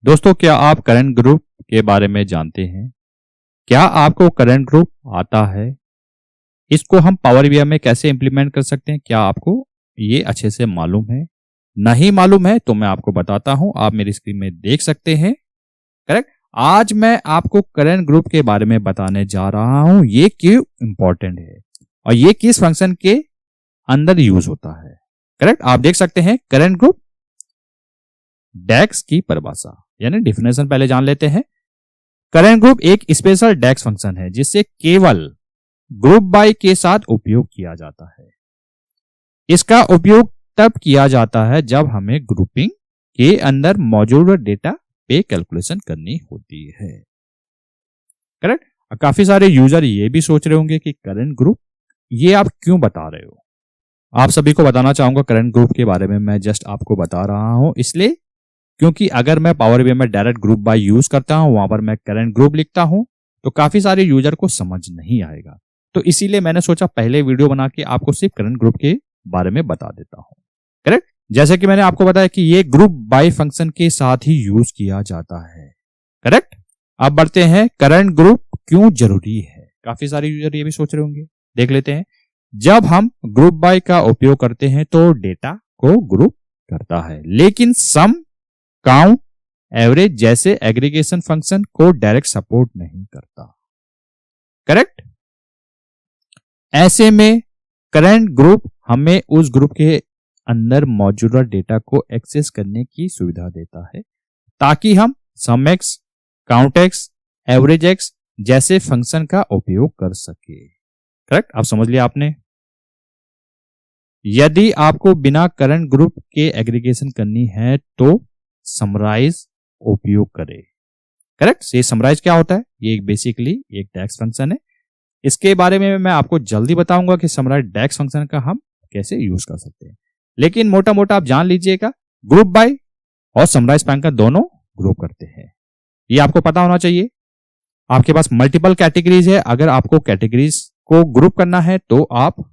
दोस्तों, क्या आप करंट ग्रुप के बारे में जानते हैं? क्या आपको करंट ग्रुप आता है? इसको हम पावर बीआई में कैसे इंप्लीमेंट कर सकते हैं? क्या आपको ये अच्छे से मालूम है? नहीं मालूम है तो मैं आपको बताता हूं, आप मेरी स्क्रीन में देख सकते हैं। करेक्ट। आज मैं आपको करंट ग्रुप के बारे में बताने जा रहा हूं, ये क्यों इंपॉर्टेंट है और ये किस फंक्शन के अंदर यूज होता है। करेक्ट। आप देख सकते हैं करंट ग्रुप डेक्स की परिभाषा यानी डिफिनेशन पहले जान लेते हैं। करंट ग्रुप एक स्पेशल डेक्स फंक्शन है जिसे केवल ग्रुप बाय के साथ उपयोग किया जाता है। इसका उपयोग तब किया जाता है जब हमें ग्रुपिंग के अंदर मौजूद डेटा पे कैलकुलेशन करनी होती है। करेक्ट। काफी सारे यूजर ये भी सोच रहे होंगे कि करंट ग्रुप ये आप क्यों बता रहे हो। आप सभी को बताना चाहूंगा करंट ग्रुप के बारे में मैं जस्ट आपको बता रहा हूं इसलिए क्योंकि अगर मैं पावर बीआई में डायरेक्ट ग्रुप बाय यूज करता हूं, वहां पर मैं करंट ग्रुप लिखता हूं तो काफी सारे यूजर को समझ नहीं आएगा। तो इसीलिए मैंने सोचा पहले वीडियो बना के आपको सिर्फ करंट ग्रुप के बारे में बता देता हूं। करेक्ट। जैसे कि मैंने आपको बताया कि ये ग्रुप बाय फंक्शन के साथ ही यूज किया जाता है। करेक्ट। अब बढ़ते हैं करंट ग्रुप क्यों जरूरी है। काफी सारे यूजर ये भी सोच रहे होंगे, देख लेते हैं। जब हम ग्रुप बाय का उपयोग करते हैं तो डेटा को ग्रुप करता है, लेकिन सम, काउंट, एवरेज जैसे एग्रीगेशन फंक्शन को डायरेक्ट सपोर्ट नहीं करता। करेक्ट। ऐसे में करंट ग्रुप हमें उस ग्रुप के अंदर मौजूदा डेटा को एक्सेस करने की सुविधा देता है ताकि हम sum x, count x, average x जैसे फंक्शन का उपयोग कर सके। करेक्ट। अब समझ लिया आपने। यदि आपको बिना करंट ग्रुप के एग्रीगेशन करनी है तो समराइज उपयोग करें। करेक्ट। ये समराइज क्या होता है? ये बेसिकली एक डेक्स फंक्शन है। इसके बारे में मैं आपको जल्दी बताऊंगा कि समराइज डेक्स फंक्शन का हम कैसे यूज कर सकते हैं, लेकिन मोटा मोटा आप जान लीजिएगा ग्रुप बाय और समराइज फंक्शन दोनों ग्रुप करते हैं, ये आपको पता होना चाहिए। आपके पास मल्टीपल कैटेगरीज है, अगर आपको कैटेगरीज को ग्रुप करना है तो आप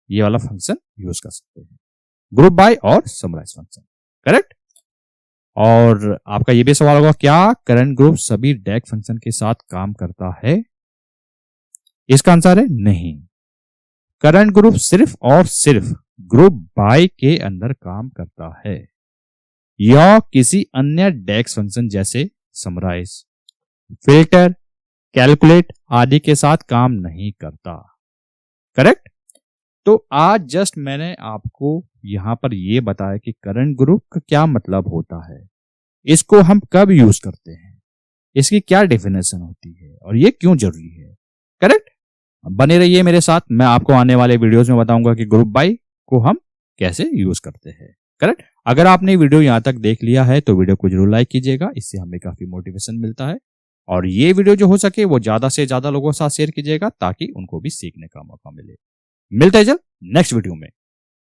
ये वाला फंक्शन यूज कर सकते हैं, ग्रुप बाय और समराइज फंक्शन। करेक्ट। और आपका ये भी सवाल होगा, क्या करंट ग्रुप सभी डेक फंक्शन के साथ काम करता है? इसका आंसर है नहीं। करंट ग्रुप सिर्फ और सिर्फ ग्रुप बाय के अंदर काम करता है या किसी अन्य डेक्स फंक्शन जैसे समराइज, फिल्टर, कैलकुलेट आदि के साथ काम नहीं करता। करेक्ट। तो आज जस्ट मैंने आपको यहां पर यह बताया कि करंट ग्रुप का क्या मतलब होता है, इसको हम कब यूज करते हैं, इसकी क्या डेफिनेशन होती है और ये क्यों जरूरी है। करेक्ट। बने रहिए मेरे साथ, मैं आपको आने वाले वीडियोस में बताऊंगा कि ग्रुप बाय को हम कैसे यूज करते हैं। करेक्ट। अगर आपने वीडियो यहां तक देख लिया है तो वीडियो को जरूर लाइक कीजिएगा, इससे हमें काफी मोटिवेशन मिलता है। और ये वीडियो जो हो सके वो ज्यादा से ज्यादा लोगों के साथ शेयर कीजिएगा ताकि उनको भी सीखने का मौका मिले। मिलते हैं जल्द नेक्स्ट वीडियो में।